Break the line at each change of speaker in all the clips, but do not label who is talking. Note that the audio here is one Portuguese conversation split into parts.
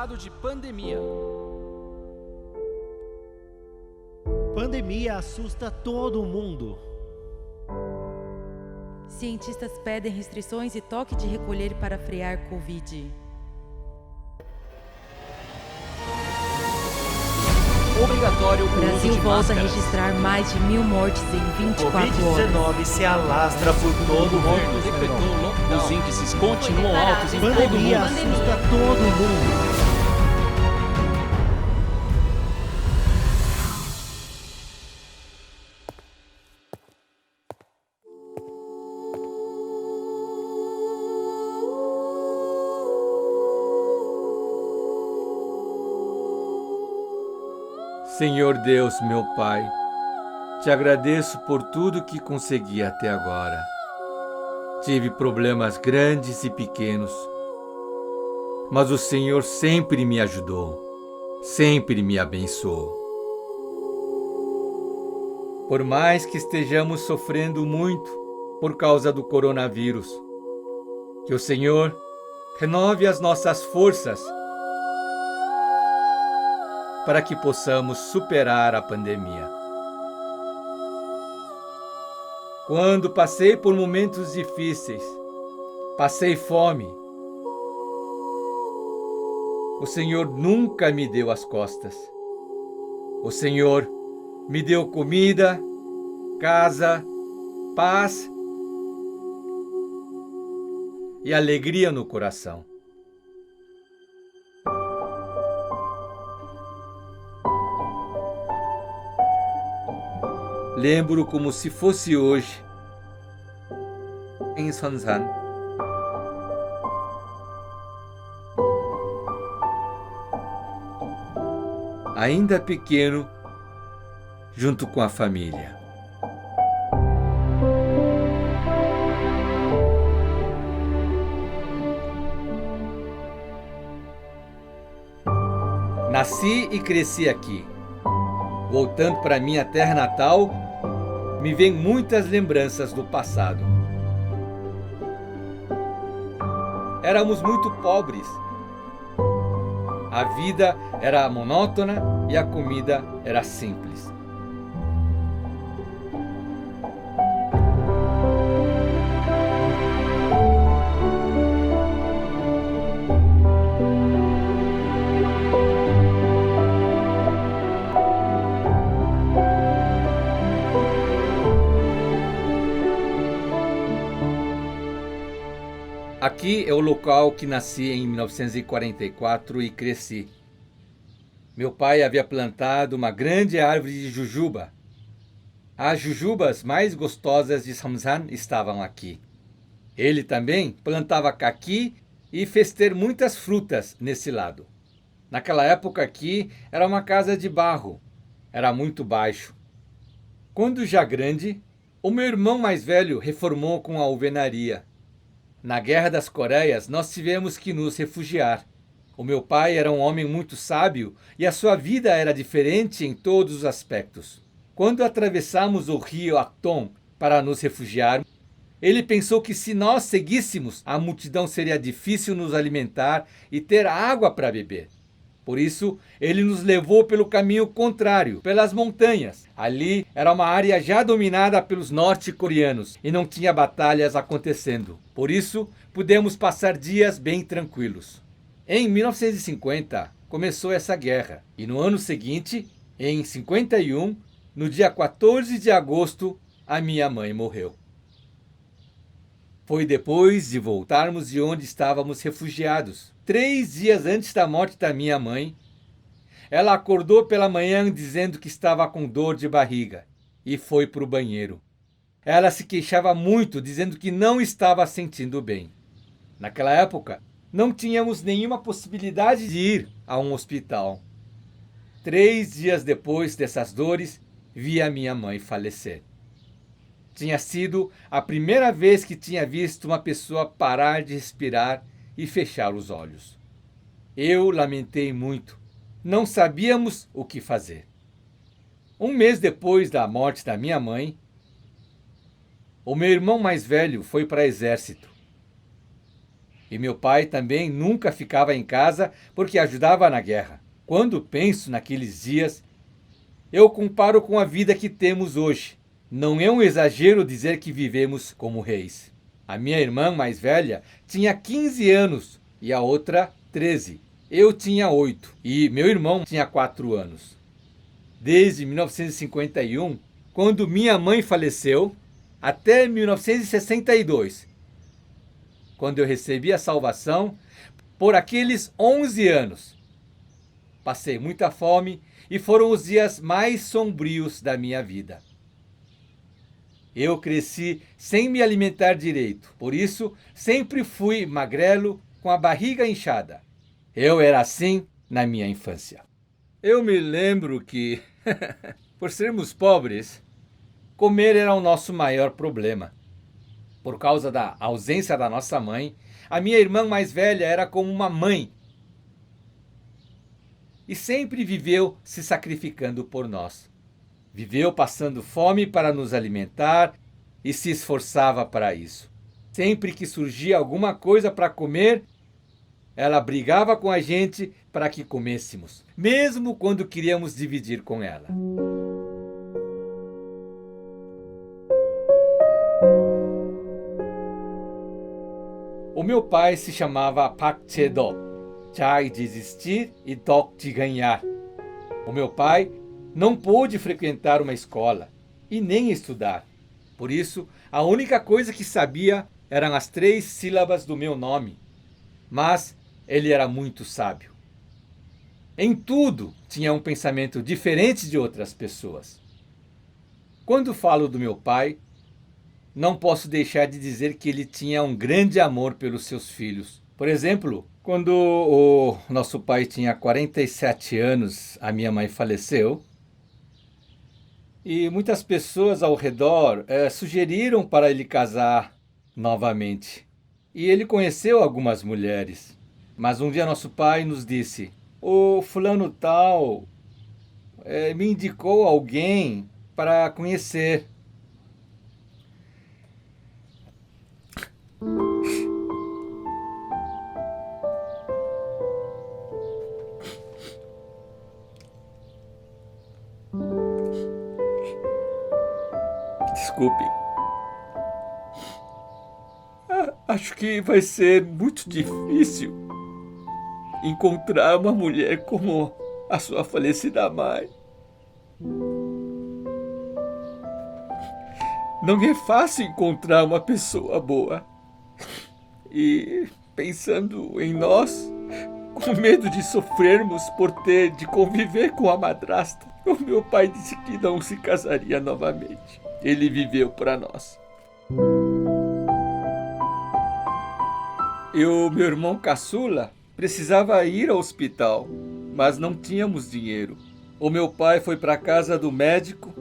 estado de pandemia.
Pandemia assusta todo mundo.
Cientistas pedem restrições e toque de recolher para frear Covid.
Obrigatório
O
o uso
Brasil
de
volta a
máscaras.
registrar mais de 1.000 mortes em 24 horas.
Covid-19 se alastra por todo
O
o
governo
mundo.
decretou lockdown. Os índices continuam altos em todo o
Pandemia
mundo.
assusta todo mundo.
Senhor Deus, meu Pai, te agradeço por tudo que consegui até agora. Tive problemas grandes e pequenos, mas o Senhor sempre me ajudou, sempre me abençoou. Por mais que estejamos sofrendo muito por causa do coronavírus, que o Senhor renove as nossas forças para que possamos superar a pandemia. Quando passei por momentos difíceis, passei fome, o Senhor nunca me deu as costas. O Senhor me deu comida, casa, paz e alegria no coração. Lembro como se fosse hoje, em Sonsan. Ainda pequeno, junto com a família. Nasci e cresci aqui. Voltando para minha terra natal, me vêm muitas lembranças do passado. Éramos muito pobres. A vida era monótona e a comida era simples. Aqui é o local que nasci em 1944 e cresci. Meu pai havia plantado uma grande árvore de jujuba. As jujubas mais gostosas de Samsan estavam aqui. Ele também plantava caqui e fez ter muitas frutas nesse lado. Naquela época aqui era uma casa de barro. Era muito baixo. Quando já grande, o meu irmão mais velho reformou com a alvenaria. Na Guerra das Coreias, nós tivemos que nos refugiar. O meu pai era um homem muito sábio e a sua vida era diferente em todos os aspectos. Quando atravessamos o rio Acton para nos refugiar, ele pensou que se nós seguíssemos, a multidão seria difícil nos alimentar e ter água para beber. Por isso, ele nos levou pelo caminho contrário, pelas montanhas. Ali era uma área já dominada pelos norte-coreanos e não tinha batalhas acontecendo. Por isso, pudemos passar dias bem tranquilos. Em 1950, começou essa guerra. E no ano seguinte, em 51, no dia 14 de agosto, a minha mãe morreu. Foi depois de voltarmos de onde estávamos refugiados. 3 dias antes da morte da minha mãe, ela acordou pela manhã dizendo que estava com dor de barriga e foi para o banheiro. Ela se queixava muito, dizendo que não estava sentindo bem. Naquela época, não tínhamos nenhuma possibilidade de ir a um hospital. 3 dias depois dessas dores, vi a minha mãe falecer. Tinha sido a primeira vez que tinha visto uma pessoa parar de respirar e fechar os olhos. Eu lamentei muito. Não sabíamos o que fazer. Um mês depois da morte da minha mãe, o meu irmão mais velho foi para o exército. E meu pai também nunca ficava em casa porque ajudava na guerra. Quando penso naqueles dias, eu comparo com a vida que temos hoje. Não é um exagero dizer que vivemos como reis. A minha irmã mais velha tinha 15 anos e a outra 13. Eu tinha 8 e meu irmão tinha 4 anos. Desde 1951, quando minha mãe faleceu, até 1962, quando eu recebi a salvação, por aqueles 11 anos, passei muita fome e foram os dias mais sombrios da minha vida. Eu cresci sem me alimentar direito, por isso sempre fui magrelo com a barriga inchada. Eu era assim na minha infância. Eu me lembro que, por sermos pobres, comer era o nosso maior problema. Por causa da ausência da nossa mãe, a minha irmã mais velha era como uma mãe. E sempre viveu se sacrificando por nós. Viveu passando fome para nos alimentar e se esforçava para isso. Sempre que surgia alguma coisa para comer, ela brigava com a gente para que comêssemos, mesmo quando queríamos dividir com ela. O meu pai se chamava Pak Che-do, Chai de existir e Dok de ganhar. O meu pai não pôde frequentar uma escola e nem estudar. Por isso, a única coisa que sabia eram as 3 sílabas do meu nome. Mas ele era muito sábio. Em tudo tinha um pensamento diferente de outras pessoas. Quando falo do meu pai, não posso deixar de dizer que ele tinha um grande amor pelos seus filhos. Por exemplo, quando o nosso pai tinha 47 anos, a minha mãe faleceu. E muitas pessoas ao redor sugeriram para ele casar novamente. E ele conheceu algumas mulheres. Mas um dia nosso pai nos disse: o fulano tal me indicou alguém para conhecer. Desculpe. Acho que vai ser muito difícil encontrar uma mulher como a sua falecida mãe. Não é fácil encontrar uma pessoa boa. E pensando em nós, com medo de sofrermos por ter de conviver com a madrasta, o meu pai disse que não se casaria novamente. Ele viveu para nós. Meu irmão caçula precisava ir ao hospital, mas não tínhamos dinheiro. O meu pai foi para a casa do médico,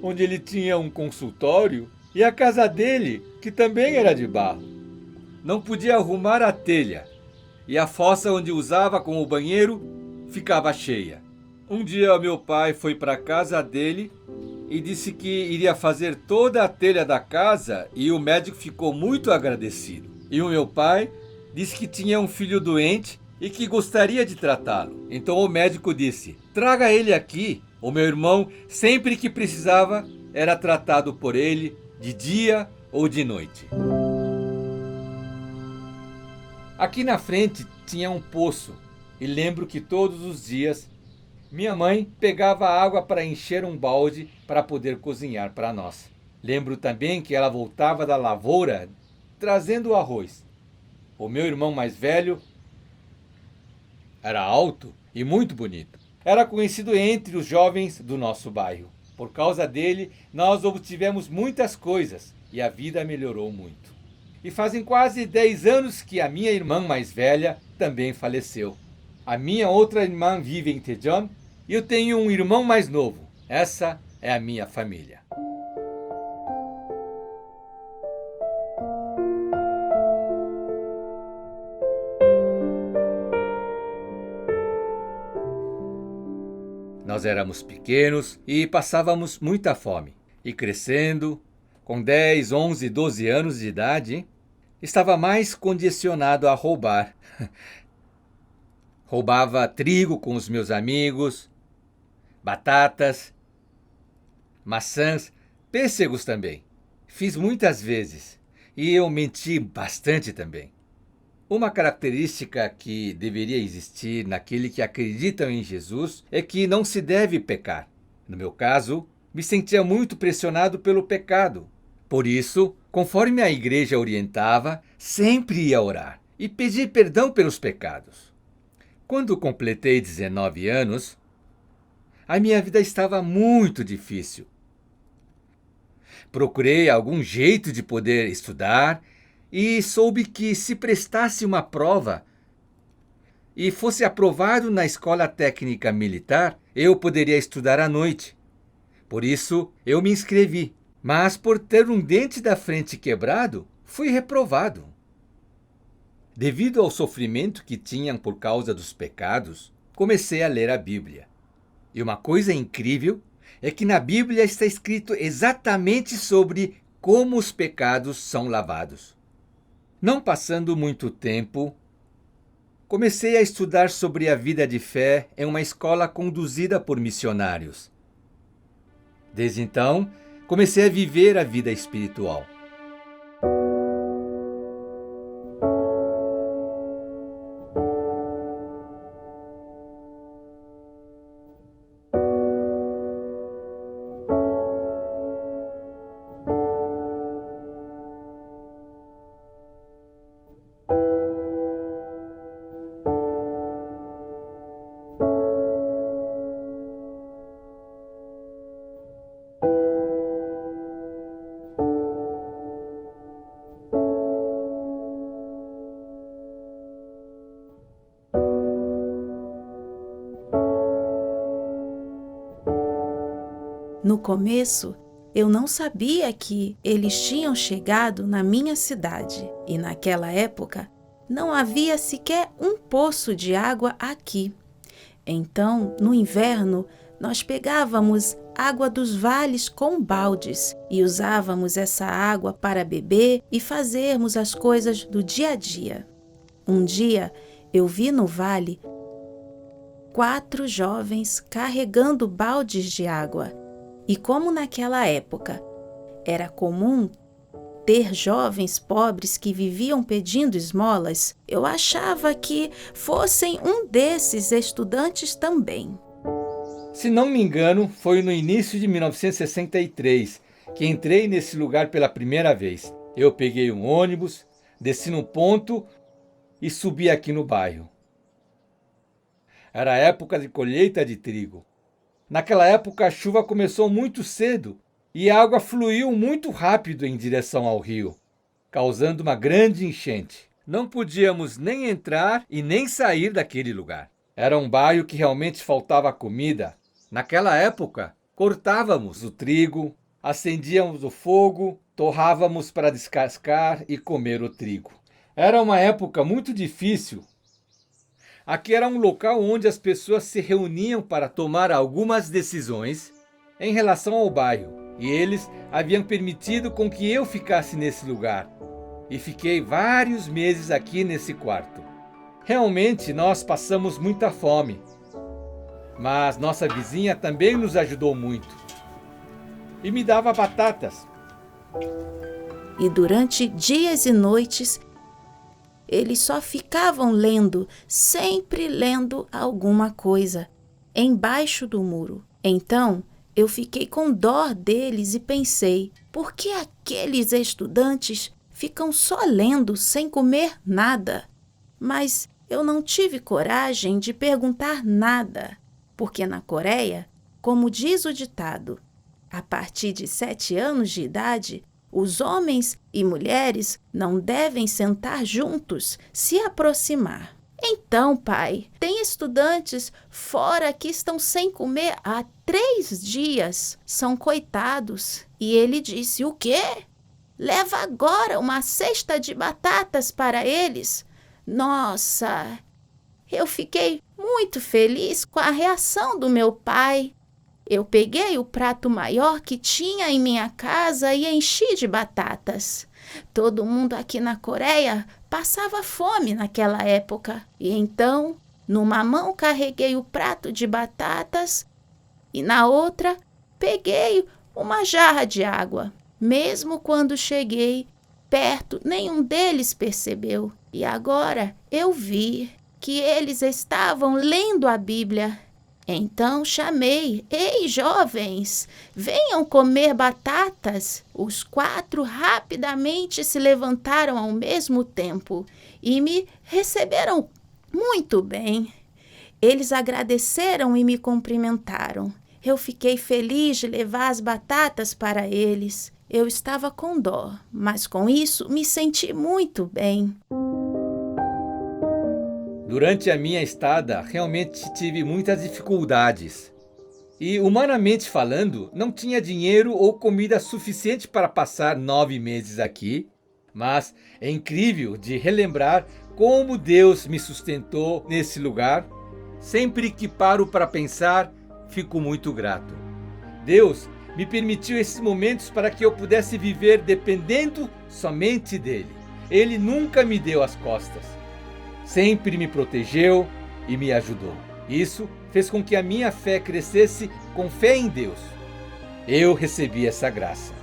onde ele tinha um consultório, e a casa dele, que também era de barro. Não podia arrumar a telha, e a fossa onde usava como banheiro ficava cheia. Um dia meu pai foi para a casa dele e disse que iria fazer toda a telha da casa, e o médico ficou muito agradecido. E o meu pai disse que tinha um filho doente e que gostaria de tratá-lo. Então o médico disse: traga ele aqui. O meu irmão, sempre que precisava, era tratado por ele de dia ou de noite. Aqui na frente tinha um poço, e lembro que todos os dias minha mãe pegava água para encher um balde para poder cozinhar para nós. Lembro também que ela voltava da lavoura trazendo o arroz. O meu irmão mais velho era alto e muito bonito. Era conhecido entre os jovens do nosso bairro. Por causa dele, nós obtivemos muitas coisas e a vida melhorou muito. E fazem quase 10 anos que a minha irmã mais velha também faleceu. A minha outra irmã vive em Daejeon e eu tenho um irmão mais novo. Essa é a minha família. Nós éramos pequenos e passávamos muita fome. E crescendo, com 10, 11, 12 anos de idade, estava mais condicionado a roubar. Roubava trigo com os meus amigos, batatas, maçãs, pêssegos também. Fiz muitas vezes e eu menti bastante também. Uma característica que deveria existir naquele que acreditam em Jesus é que não se deve pecar. No meu caso, me sentia muito pressionado pelo pecado. Por isso, conforme a igreja orientava, sempre ia orar e pedir perdão pelos pecados. Quando completei 19 anos, a minha vida estava muito difícil. Procurei algum jeito de poder estudar e soube que se prestasse uma prova e fosse aprovado na escola técnica militar, eu poderia estudar à noite. Por isso, eu me inscrevi, mas por ter um dente da frente quebrado, fui reprovado. Devido ao sofrimento que tinham por causa dos pecados, comecei a ler a Bíblia. E uma coisa incrível é que na Bíblia está escrito exatamente sobre como os pecados são lavados. Não passando muito tempo, comecei a estudar sobre a vida de fé em uma escola conduzida por missionários. Desde então, comecei a viver a vida espiritual.
No começo, eu não sabia que eles tinham chegado na minha cidade e naquela época não havia sequer um poço de água aqui. Então, no inverno, nós pegávamos água dos vales com baldes e usávamos essa água para beber e fazermos as coisas do dia a dia. Um dia, eu vi no vale 4 jovens carregando baldes de água. E como naquela época era comum ter jovens pobres que viviam pedindo esmolas, eu achava que fossem um desses estudantes também.
Se não me engano, foi no início de 1963 que entrei nesse lugar pela primeira vez. Eu peguei um ônibus, desci no ponto e subi aqui no bairro. Era a época de colheita de trigo. Naquela época a chuva começou muito cedo e a água fluiu muito rápido em direção ao rio, causando uma grande enchente. Não podíamos nem entrar e nem sair daquele lugar. Era um bairro que realmente faltava comida. Naquela época, cortávamos o trigo, acendíamos o fogo, torrávamos para descascar e comer o trigo. Era uma época muito difícil. Aqui era um local onde as pessoas se reuniam para tomar algumas decisões em relação ao bairro. E eles haviam permitido com que eu ficasse nesse lugar. E fiquei vários meses aqui nesse quarto. Realmente nós passamos muita fome. Mas nossa vizinha também nos ajudou muito. E me dava batatas.
E durante dias e noites, eles só ficavam lendo, sempre lendo alguma coisa, embaixo do muro. Então, eu fiquei com dó deles e pensei, por que aqueles estudantes ficam só lendo sem comer nada? Mas eu não tive coragem de perguntar nada, porque na Coreia, como diz o ditado, a partir de 7 anos de idade, os homens e mulheres não devem sentar juntos, se aproximar. Então, pai, tem estudantes fora que estão sem comer há 3 dias. São coitados. E ele disse, o quê? Leva agora uma cesta de batatas para eles. Nossa, eu fiquei muito feliz com a reação do meu pai. Eu peguei o prato maior que tinha em minha casa e enchi de batatas. Todo mundo aqui na Coreia passava fome naquela época. E então, numa mão carreguei o prato de batatas e na outra peguei uma jarra de água. Mesmo quando cheguei perto, nenhum deles percebeu. E agora eu vi que eles estavam lendo a Bíblia. Então chamei: ei, jovens, venham comer batatas. Os 4 rapidamente se levantaram ao mesmo tempo e me receberam muito bem. Eles agradeceram e me cumprimentaram. Eu fiquei feliz de levar as batatas para eles. Eu estava com dó, mas com isso me senti muito bem.
Durante a minha estada, realmente tive muitas dificuldades. E, humanamente falando, não tinha dinheiro ou comida suficiente para passar 9 meses aqui. Mas é incrível de relembrar como Deus me sustentou nesse lugar. Sempre que paro para pensar, fico muito grato. Deus me permitiu esses momentos para que eu pudesse viver dependendo somente dele. Ele nunca me deu as costas. Sempre me protegeu e me ajudou. Isso fez com que a minha fé crescesse com fé em Deus. Eu recebi essa graça.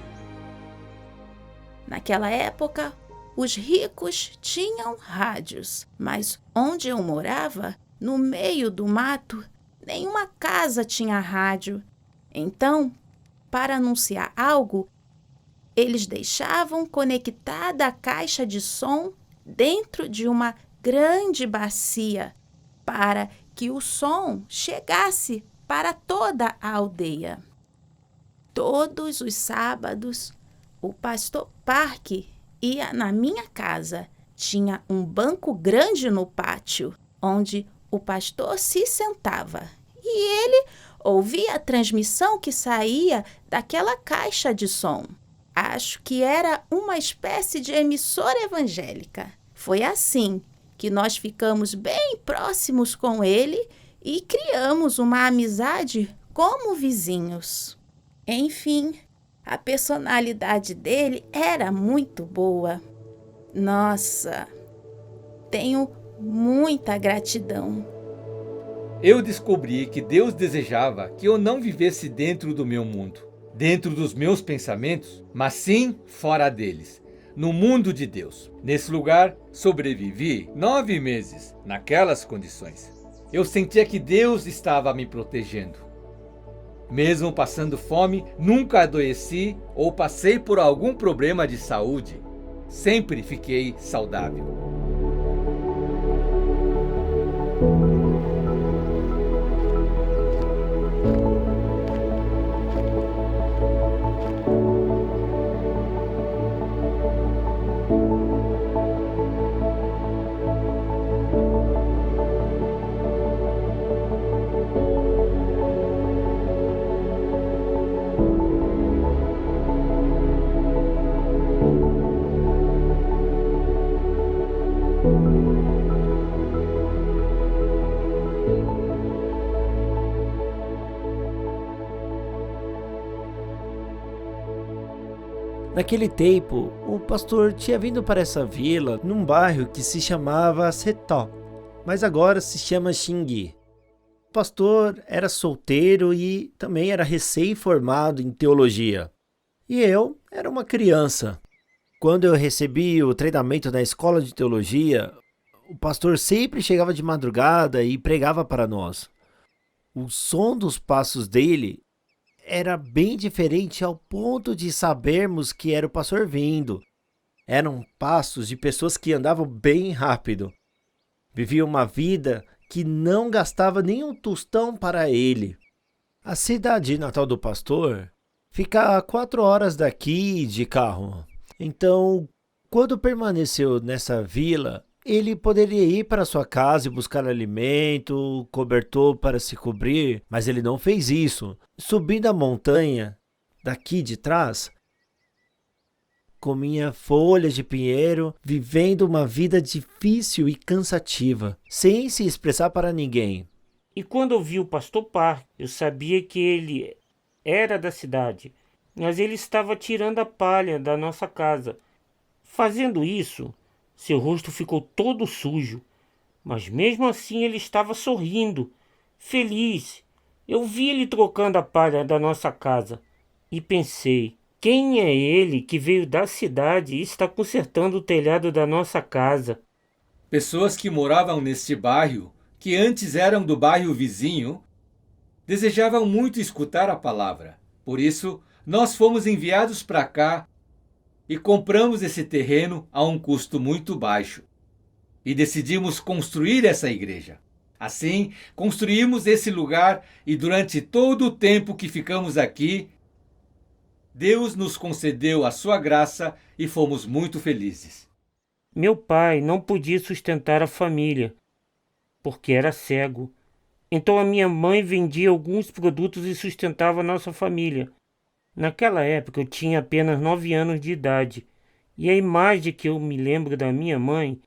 Naquela época, os ricos tinham rádios, mas onde eu morava, no meio do mato, nenhuma casa tinha rádio. Então, para anunciar algo, eles deixavam conectada a caixa de som dentro de uma grande bacia para que o som chegasse para toda a aldeia. Todos os sábados, o pastor Park ia na minha casa. Tinha um banco grande no pátio, onde o pastor se sentava e ele ouvia a transmissão que saía daquela caixa de som. Acho que era uma espécie de emissora evangélica. Foi assim que nós ficamos bem próximos com ele e criamos uma amizade como vizinhos. Enfim, a personalidade dele era muito boa. Nossa, tenho muita gratidão.
Eu descobri que Deus desejava que eu não vivesse dentro do meu mundo, dentro dos meus pensamentos, mas sim fora deles. No mundo de Deus. Nesse lugar, sobrevivi 9 meses naquelas condições. Eu sentia que Deus estava me protegendo. Mesmo passando fome, nunca adoeci ou passei por algum problema de saúde. Sempre fiquei saudável.
Naquele tempo, o pastor tinha vindo para essa vila num bairro que se chamava Setó, mas agora se chama Xingui. O pastor era solteiro e também era recém-formado em teologia. E eu era uma criança. Quando eu recebi o treinamento na escola de teologia, o pastor sempre chegava de madrugada e pregava para nós. O som dos passos dele era bem diferente ao ponto de sabermos que era o pastor vindo. Eram passos de pessoas que andavam bem rápido. Viviam uma vida que não gastava nenhum tostão para ele. A cidade natal do pastor fica a 4 horas daqui de carro. Então, quando permaneceu nessa vila, ele poderia ir para sua casa e buscar alimento, cobertor para se cobrir, mas ele não fez isso. Subindo a montanha, daqui de trás, comia folhas de pinheiro, vivendo uma vida difícil e cansativa, sem se expressar para ninguém.
E quando eu vi o pastor Park, eu sabia que ele era da cidade, mas ele estava tirando a palha da nossa casa. Fazendo isso, seu rosto ficou todo sujo, mas mesmo assim ele estava sorrindo, feliz. Eu vi ele trocando a palha da nossa casa e pensei: quem é ele que veio da cidade e está consertando o telhado da nossa casa?
Pessoas que moravam neste bairro, que antes eram do bairro vizinho, desejavam muito escutar a palavra. Por isso, nós fomos enviados para cá e compramos esse terreno a um custo muito baixo. E decidimos construir essa igreja. Assim, construímos esse lugar e durante todo o tempo que ficamos aqui, Deus nos concedeu a sua graça e fomos muito felizes.
Meu pai não podia sustentar a família, porque era cego. Então a minha mãe vendia alguns produtos e sustentava a nossa família. Naquela época eu tinha apenas 9 anos de idade, e a imagem que eu me lembro da minha mãe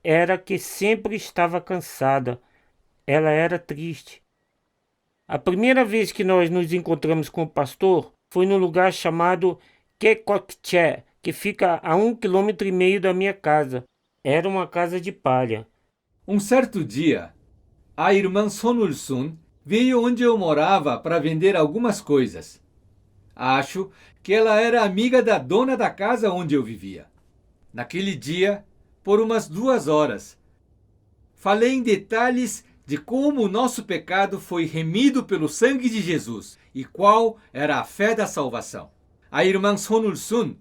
era que sempre estava cansada. Ela era triste. A primeira vez que nós nos encontramos com o pastor foi no lugar chamado Kekokche, que fica a 1,5 km da minha casa. Era uma casa de palha.
Um certo dia, a irmã Sonulsun veio onde eu morava para vender algumas coisas. Acho que ela era amiga da dona da casa onde eu vivia. Naquele dia, por umas 2 horas, falei em detalhes de como o nosso pecado foi remido pelo sangue de Jesus e qual era a fé da salvação. A irmã Sonulsun,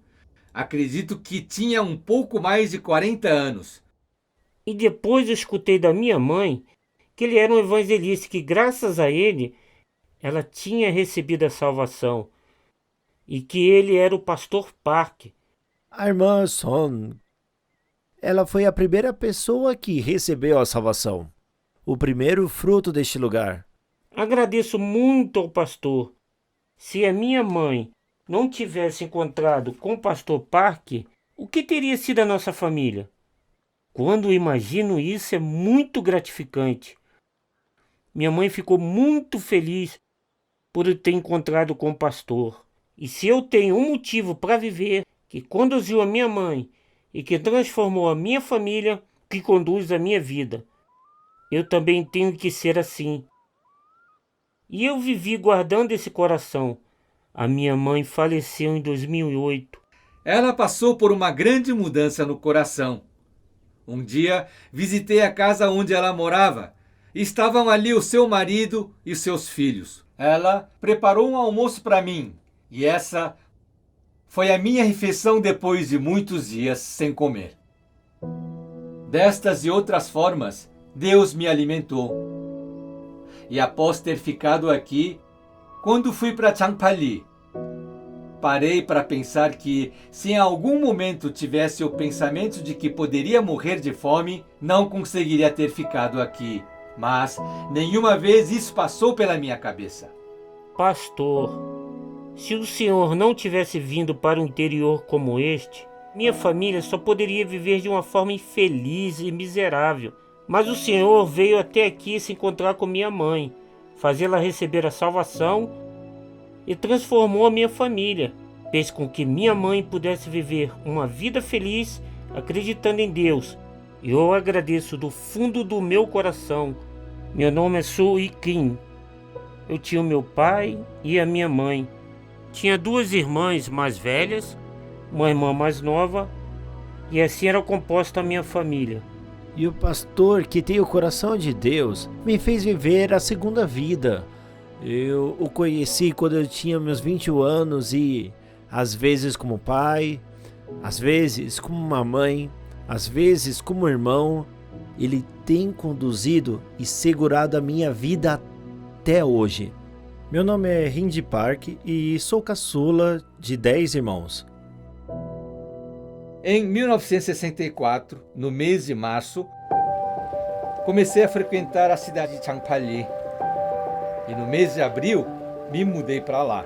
acredito que tinha um pouco mais de 40 anos.
E depois eu escutei da minha mãe que ele era um evangelista, que graças a ele, ela tinha recebido a salvação. E que ele era o pastor Park.
A irmã Son, ela foi a primeira pessoa que recebeu a salvação, o primeiro fruto deste lugar.
Agradeço muito ao pastor. Se a minha mãe não tivesse encontrado com o pastor Park, o que teria sido a nossa família? Quando imagino isso, é muito gratificante. Minha mãe ficou muito feliz por eu ter encontrado com o pastor. E se eu tenho um motivo para viver, que conduziu a minha mãe e que transformou a minha família, que conduz a minha vida, eu também tenho que ser assim. E eu vivi guardando esse coração. A minha mãe faleceu em 2008.
Ela passou por uma grande mudança no coração. Um dia, visitei a casa onde ela morava. Estavam ali o seu marido e seus filhos. Ela preparou um almoço para mim. E essa foi a minha refeição depois de muitos dias sem comer. Destas e outras formas, Deus me alimentou. E após ter ficado aqui, quando fui para Changpali, parei para pensar que, se em algum momento tivesse o pensamento de que poderia morrer de fome, não conseguiria ter ficado aqui. Mas nenhuma vez isso passou pela minha cabeça.
Pastor, se o senhor não tivesse vindo para um interior como este, minha família só poderia viver de uma forma infeliz e miserável. Mas o senhor veio até aqui se encontrar com minha mãe, fazê-la receber a salvação e transformou a minha família. Fez com que minha mãe pudesse viver uma vida feliz acreditando em Deus. E eu agradeço do fundo do meu coração. Meu nome é Su Ikin. Eu tinha o meu pai e a minha mãe. Tinha 2 irmãs mais velhas, uma irmã mais nova, e assim era composta a minha família.
E o pastor, que tem o coração de Deus, me fez viver a segunda vida. Eu o conheci quando eu tinha meus 21 anos e, às vezes como pai, às vezes como uma mãe, às vezes como irmão, ele tem conduzido e segurado a minha vida até hoje. Meu nome é Hindi Park e sou caçula de 10 irmãos.
Em 1964, no mês de março, comecei a frequentar a cidade de Changpali. E no mês de abril, me mudei para lá.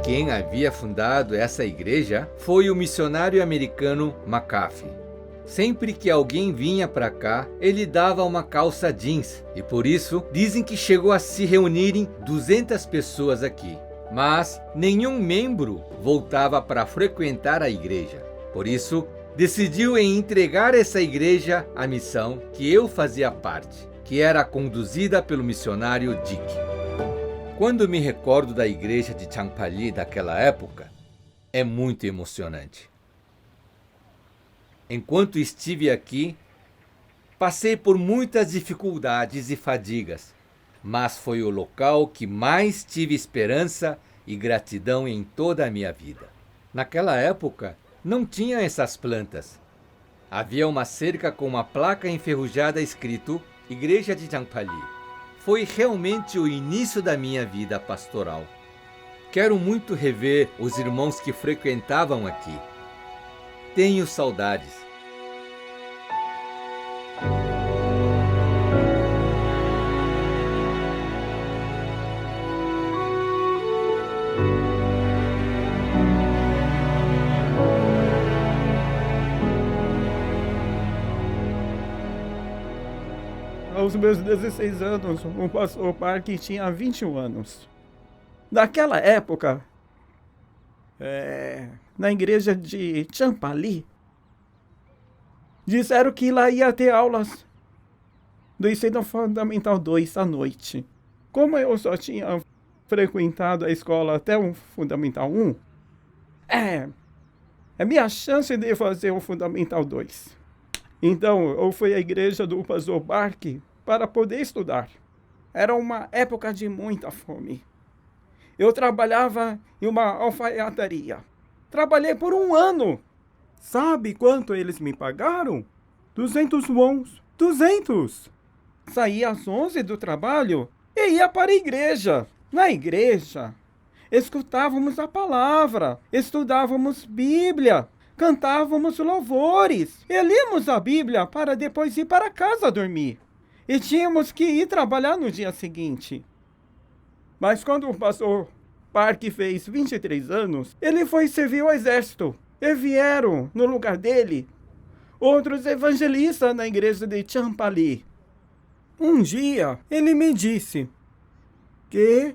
Quem havia fundado essa igreja foi o missionário americano McAfee. Sempre que alguém vinha para cá, ele dava uma calça jeans. E por isso, dizem que chegou a se reunirem 200 pessoas aqui. Mas nenhum membro voltava para frequentar a igreja. Por isso, decidiu em entregar essa igreja à missão que eu fazia parte, que era conduzida pelo missionário Dick. Quando me recordo da igreja de Champali daquela época, é muito emocionante. Enquanto estive aqui, passei por muitas dificuldades e fadigas, mas foi o local que mais tive esperança e gratidão em toda a minha vida. Naquela época, não tinha essas plantas. Havia uma cerca com uma placa enferrujada escrito Igreja de Champali. Foi realmente o início da minha vida pastoral. Quero muito rever os irmãos que frequentavam aqui. Tenho saudades.
Aos meus 16 anos, o pastor Park tinha 21 anos. Naquela época, na igreja de Champali, disseram que lá ia ter aulas do Ensino Fundamental 2 à noite. Como eu só tinha frequentado a escola até o Fundamental 1, é minha chance de fazer o Fundamental 2. Então, eu fui à igreja do pastor Park para poder estudar. Era uma época de muita fome. Eu trabalhava em uma alfaiataria. Trabalhei por 1 ano. Sabe quanto eles me pagaram? 200 wons. 200! Saía às 11 do trabalho e ia para a igreja. Na igreja, escutávamos a palavra, estudávamos Bíblia, cantávamos louvores e líamos a Bíblia para depois ir para casa dormir. E tínhamos que ir trabalhar no dia seguinte. Mas quando o pastor Park fez 23 anos, ele foi servir o exército. E vieram, no lugar dele, outros evangelistas na igreja de Champali. Um dia, ele me disse que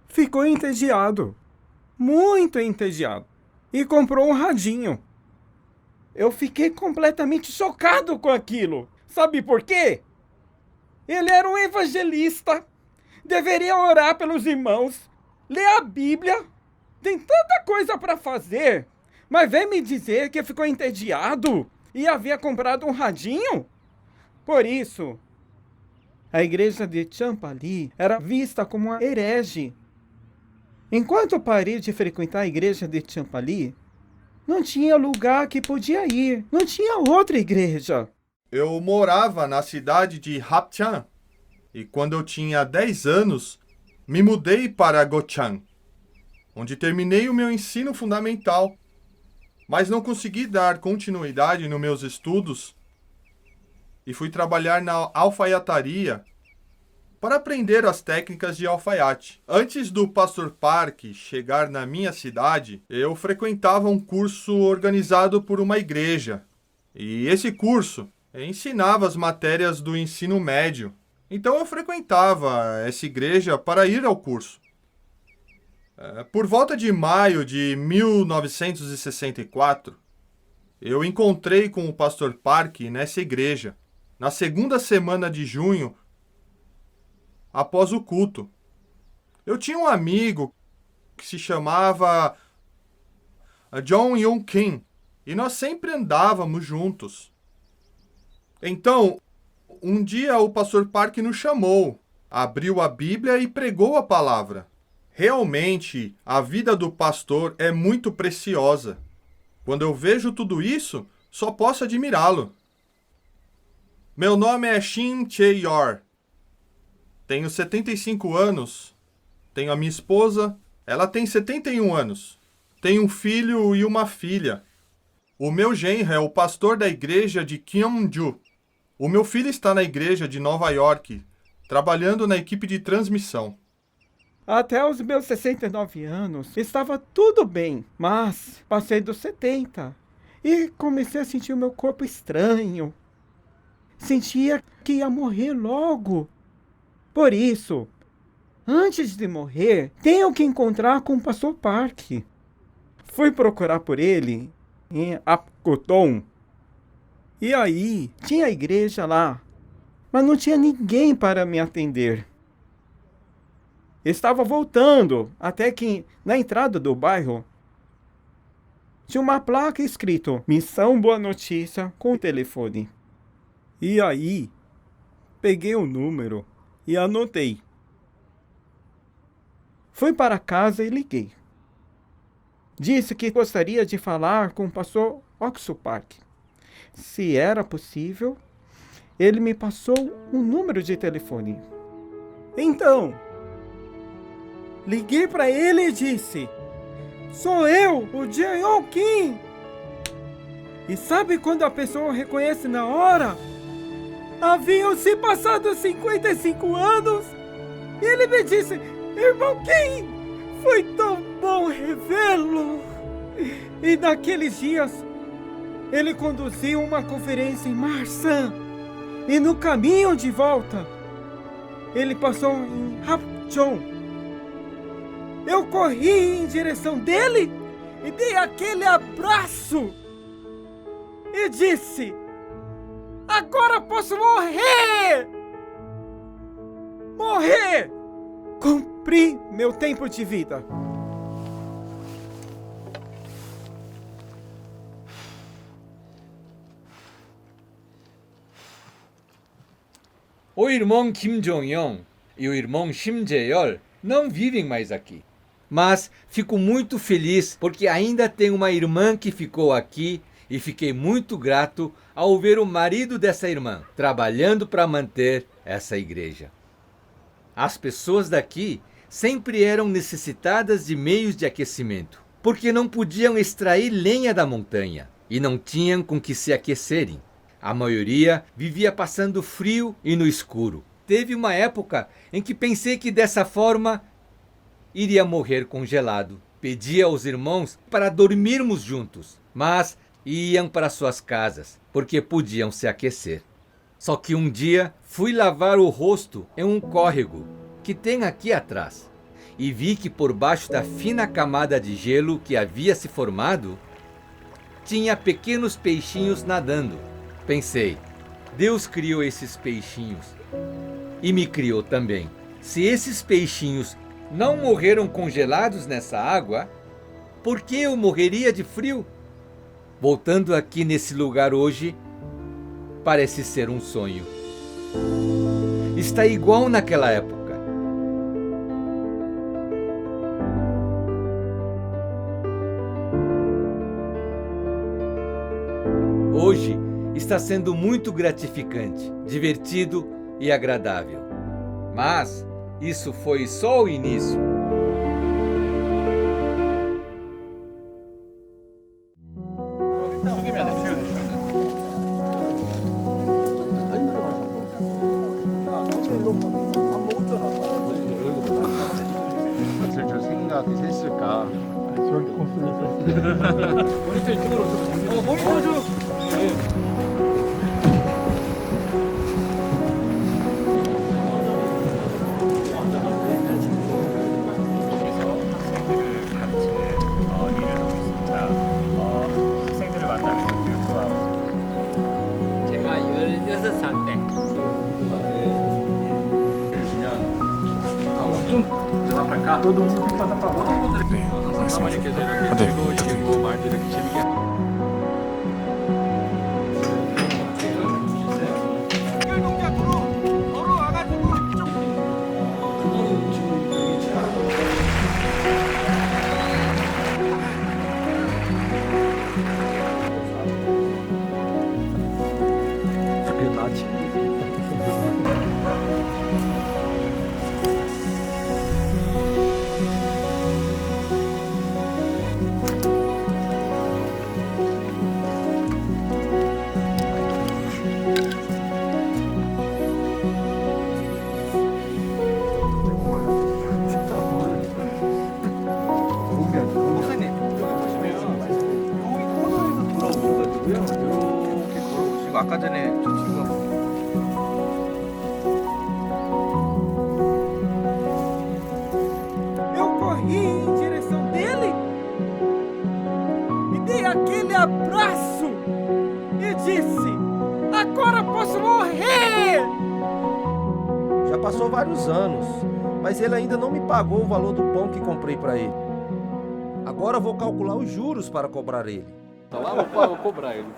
ficou entediado, muito entediado, e comprou um radinho. Eu fiquei completamente chocado com aquilo. Sabe por quê? Ele era um evangelista, deveria orar pelos irmãos, ler a Bíblia, tem tanta coisa para fazer, mas vem me dizer que ficou entediado e havia comprado um radinho? Por isso, a igreja de Champali era vista como uma herege. Enquanto parei de frequentar a igreja de Champali, não tinha lugar que podia ir, não tinha outra igreja.
Eu morava na cidade de Hapchan e quando eu tinha 10 anos, me mudei para Gochang, onde terminei o meu ensino fundamental, mas não consegui dar continuidade nos meus estudos e fui trabalhar na alfaiataria para aprender as técnicas de alfaiate. Antes do pastor Park chegar na minha cidade, eu frequentava um curso organizado por uma igreja. E esse curso ensinava as matérias do ensino médio. Então eu frequentava essa igreja para ir ao curso. Por volta de maio de 1964, eu encontrei com o pastor Park nessa igreja, na segunda semana de junho, após o culto. Eu tinha um amigo que se chamava John Young Kim, e nós sempre andávamos juntos. Então, um dia o pastor Park nos chamou, abriu a Bíblia e pregou a palavra. Realmente, a vida do pastor é muito preciosa. Quando eu vejo tudo isso, só posso admirá-lo. Meu nome é Shin Chae-yor. Tenho 75 anos. Tenho a minha esposa, ela tem 71 anos. Tenho um filho e uma filha. O meu genro é o pastor da igreja de Kyongju. O meu filho está na igreja de Nova York, trabalhando na equipe de transmissão.
Até os meus 69 anos, estava tudo bem, mas passei dos 70 E comecei a sentir o meu corpo estranho. Sentia que ia morrer logo. Por isso, antes de morrer, tenho que encontrar com o pastor Park. Fui procurar por ele em Apcoton. E aí, tinha a igreja lá, mas não tinha ninguém para me atender. Estava voltando, até que na entrada do bairro tinha uma placa escrito Missão Boa Notícia com telefone. E aí, peguei o número e anotei. Fui para casa e liguei. Disse que gostaria de falar com o pastor Oxo Park. Se era possível, ele me passou um número de telefone. Então, liguei para ele e disse: sou eu, o Jae-yong Kim. E sabe quando a pessoa reconhece na hora? Haviam se passado 55 anos e ele me disse: irmão Kim, foi tão bom revê-lo. E naqueles dias, ele conduziu uma conferência em Marsan. E no caminho de volta, ele passou em Hapcheon. Eu corri em direção dele e dei aquele abraço. E disse: agora posso morrer! Morrer! Cumpri meu tempo de vida.
O irmão Kim Jong-yong e o irmão Shim Jae-yeol não vivem mais aqui. Mas fico muito feliz porque ainda tenho uma irmã que ficou aqui e fiquei muito grato ao ver o marido dessa irmã trabalhando para manter essa igreja. As pessoas daqui sempre eram necessitadas de meios de aquecimento, porque não podiam extrair lenha da montanha e não tinham com que se aquecerem. A maioria vivia passando frio e no escuro. Teve uma época em que pensei que dessa forma iria morrer congelado. Pedi aos irmãos para dormirmos juntos, mas iam para suas casas, porque podiam se aquecer. Só que um dia fui lavar o rosto em um córrego que tem aqui atrás e vi que por baixo da fina camada de gelo que havia se formado, tinha pequenos peixinhos nadando. Pensei, Deus criou esses peixinhos e me criou também. Se esses peixinhos não morreram congelados nessa água, por que eu morreria de frio? Voltando aqui nesse lugar hoje, parece ser um sonho. Está igual naquela época. Hoje está sendo muito gratificante, divertido e agradável. Mas isso foi só o início.
아까 전에 저 지금
Eu corri em direção dele e dei aquele abraço e disse: agora posso morrer!
Já passou vários anos, mas ele ainda não me pagou o valor do pão que comprei para ele. Agora vou calcular os juros para cobrar ele.
Tá lá, vou cobrar ele.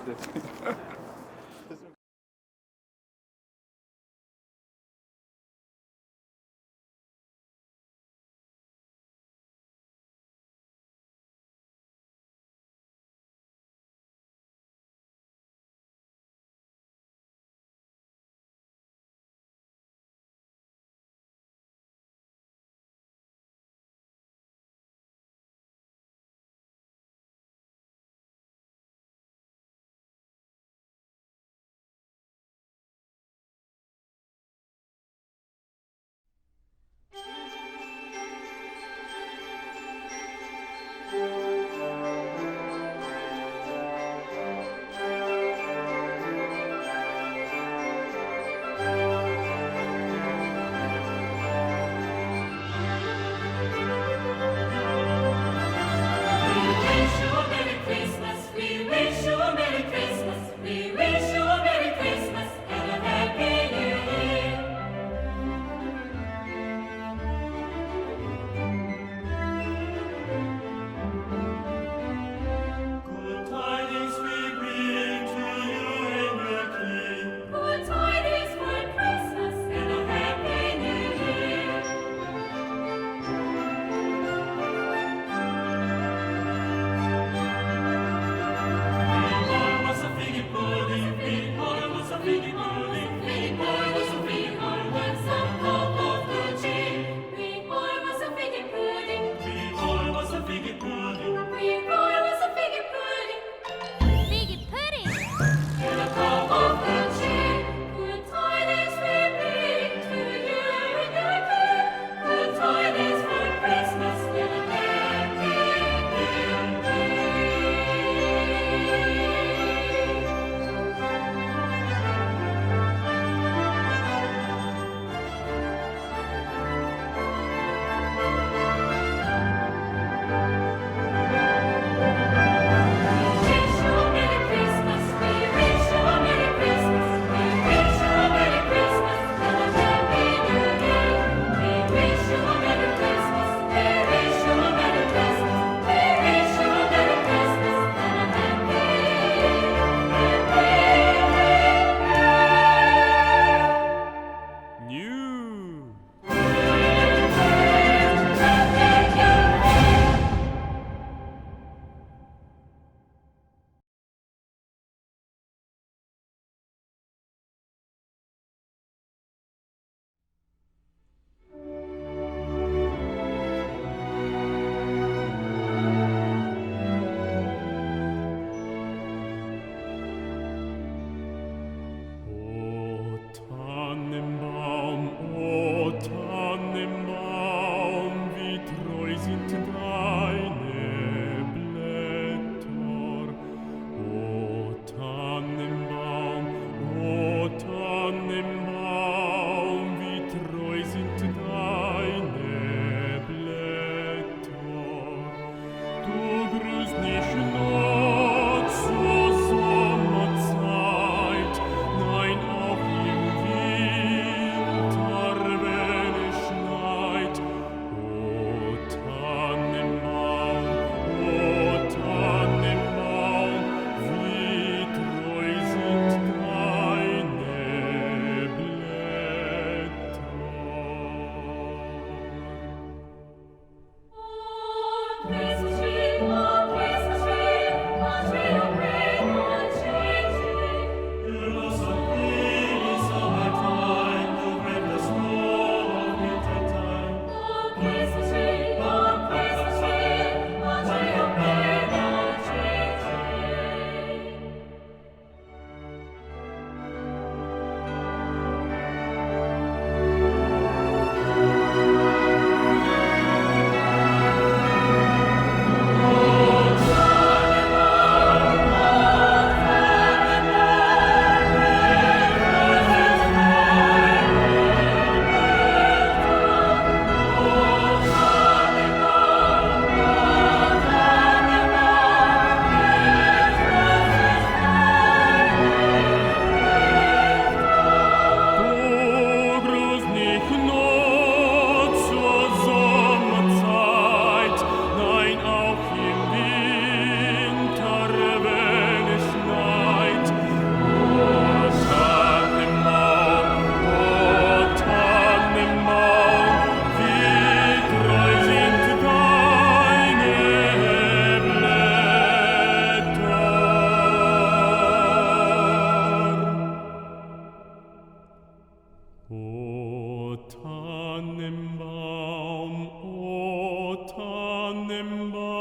dem Baum.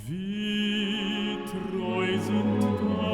Wie treu sind deine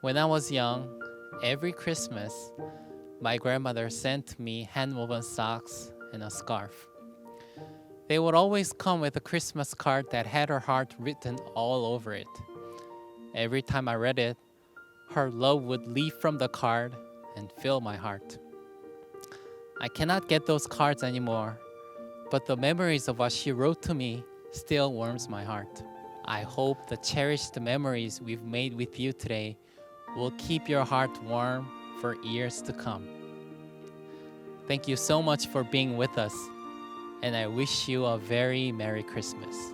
When I was young, every Christmas, my grandmother sent me hand-woven socks and a scarf. They would always come with a Christmas card that had her heart written all over it. Every time I read it, her love would leap from the card and fill my heart. I cannot get those cards anymore, but the memories of what she wrote to me still warms my heart. I hope the cherished memories we've made with you today will keep your heart warm for years to come. Thank you so much for being with us, and I wish you a very Merry Christmas.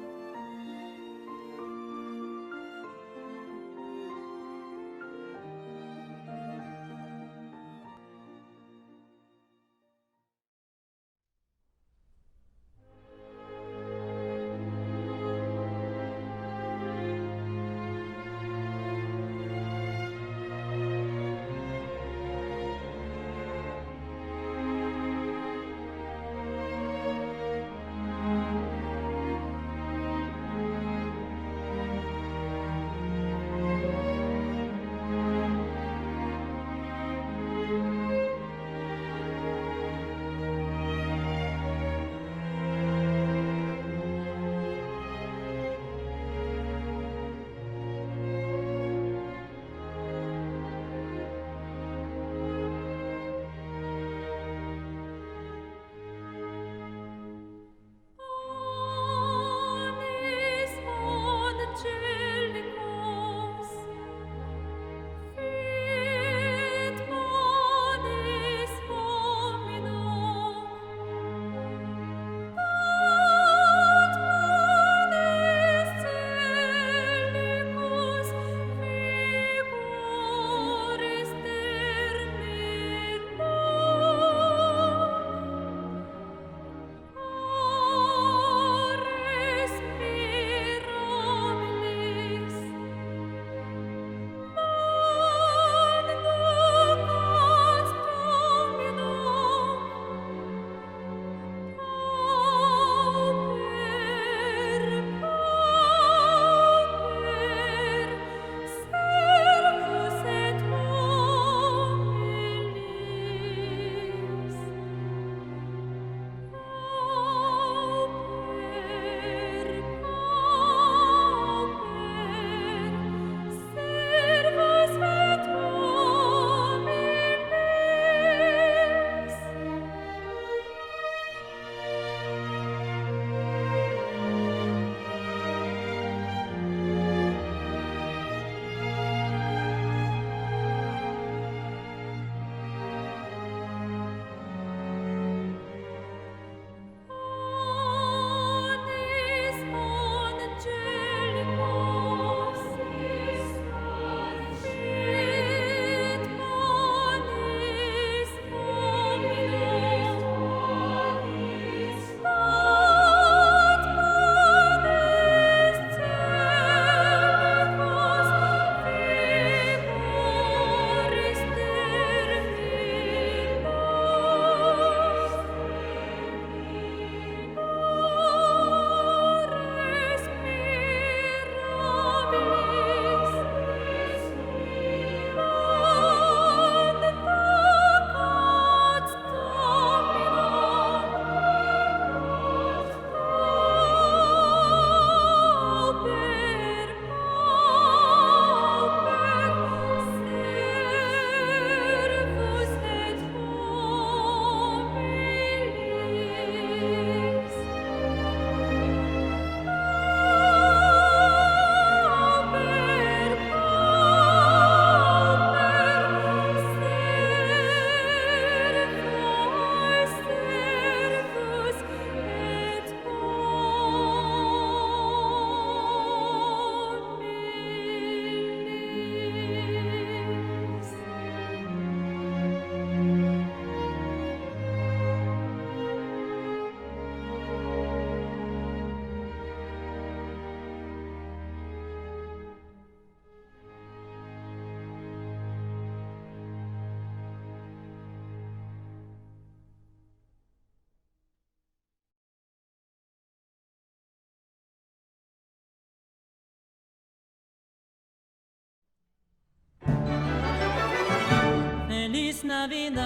Navidad,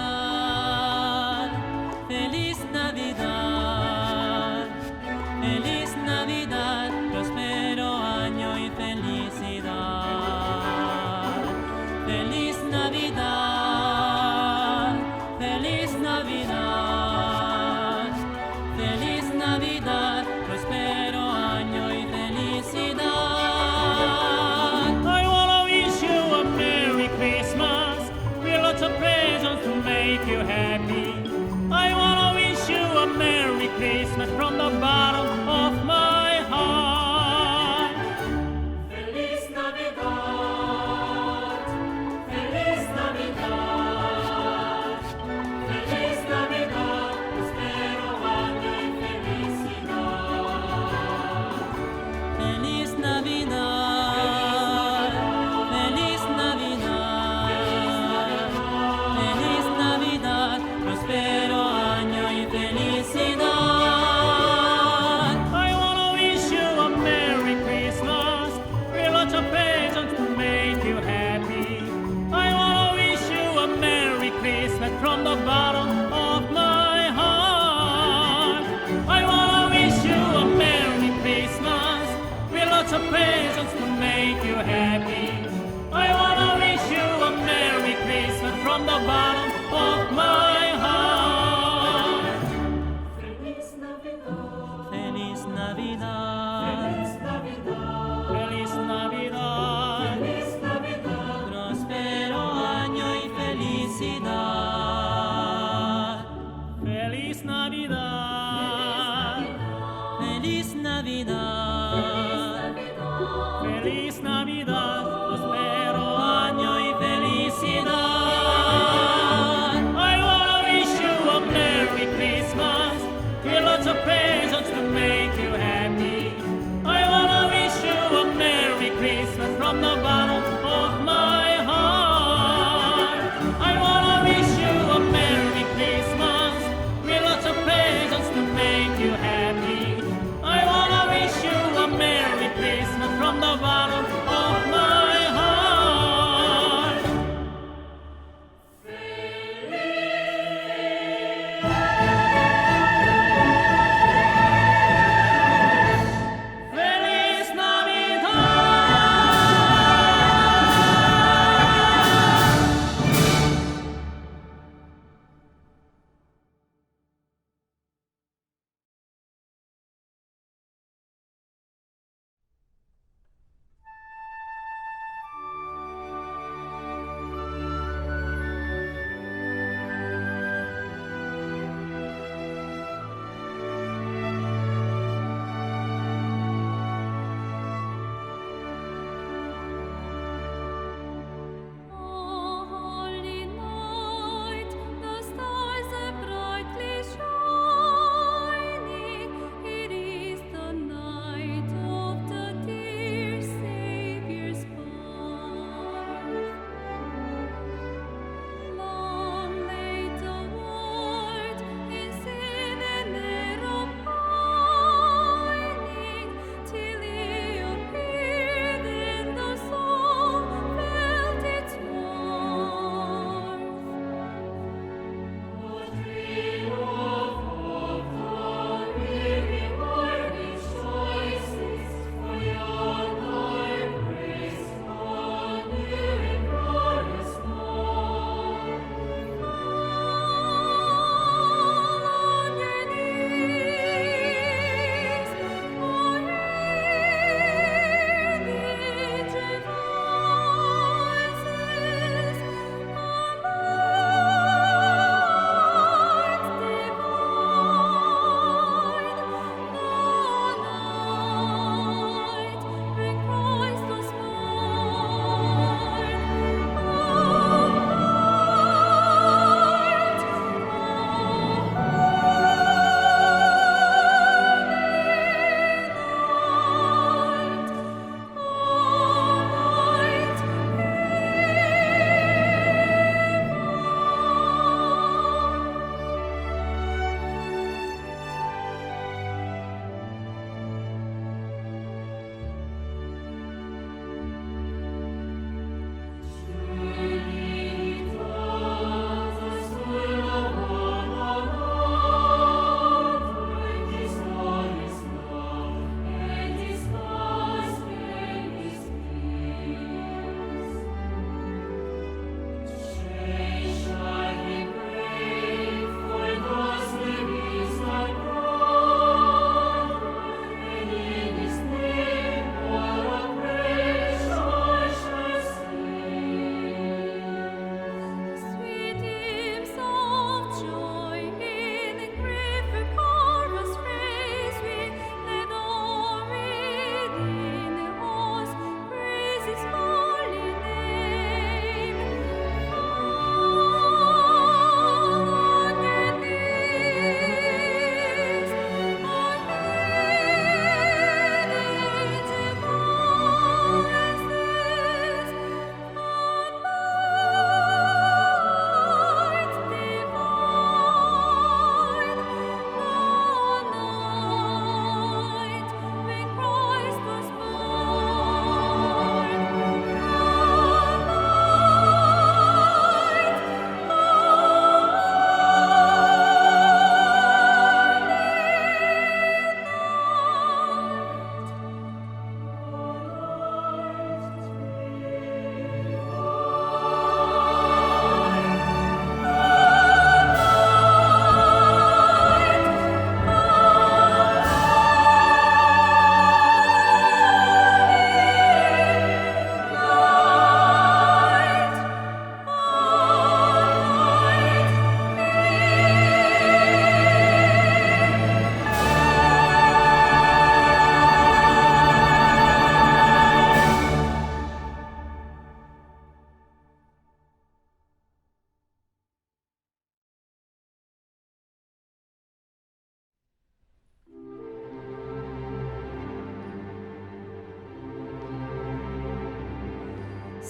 feliz Navidad, feliz Navidad, próspero año y felicidad. Feliz Navidad, feliz Navidad, feliz Navidad, próspero año y felicidad.
I wanna wish you a Merry Christmas, with lots of presents to make you happy. I wanna wish you a Merry Christmas from the bottom of my heart.
Feliz Navidad, feliz Navidad, feliz Navidad, próspero año y felicidad. Feliz Navidad, feliz Navidad, feliz Navidad, próspero año y felicidad.
I wanna wish you a Merry Christmas, with lots of presents to make you happy. I wanna wish you a Merry Christmas from the bottom of my heart. I wanna wish you a Merry Christmas, with lots of presents to make you happy. I wanna wish you a Merry Christmas from the bottom of my heart.
Feliz Navidad,
Feliz Navidad,
feliz Navidad,
Feliz Navidad,
próspero año y felicidad.
Feliz Navidad,
Feliz Navidad,
Feliz Navidad,
próspero año y felicidad.
I wanna wish you a Merry Christmas, with lots of presents to make you happy. I wanna wish you a Merry Christmas from the bottom of my heart. I wanna wish you a Merry Christmas, with lots of presents to make you happy. I wanna wish you a Merry Christmas from the bottom of my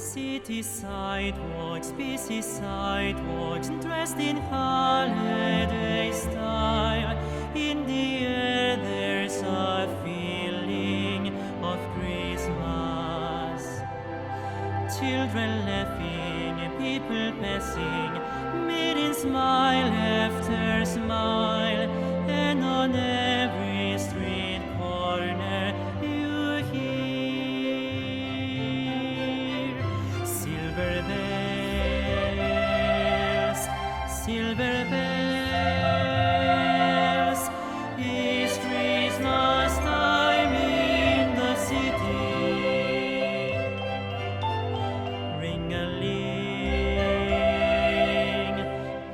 City sidewalks, busy sidewalks, dressed in holiday style. In the air there's a feeling of Christmas. Children laughing, people passing, meeting smile after smile, and on every street corner you hear silver bells, silver bells. It's Christmas time in the city. Ring-a-ling,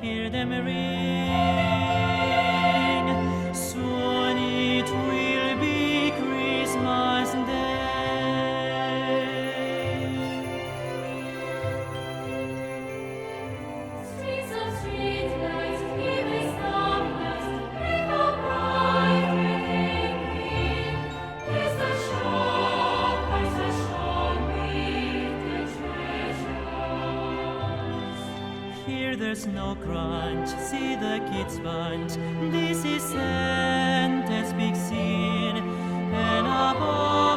hear them ring. Soon it will be Christmas Day.
Streets of streetlights, giving stoplights, ring of bright red green. Is the shop with the treasures.
Here there's no crunch, see the kids bunch. This is Santa's big scene, and above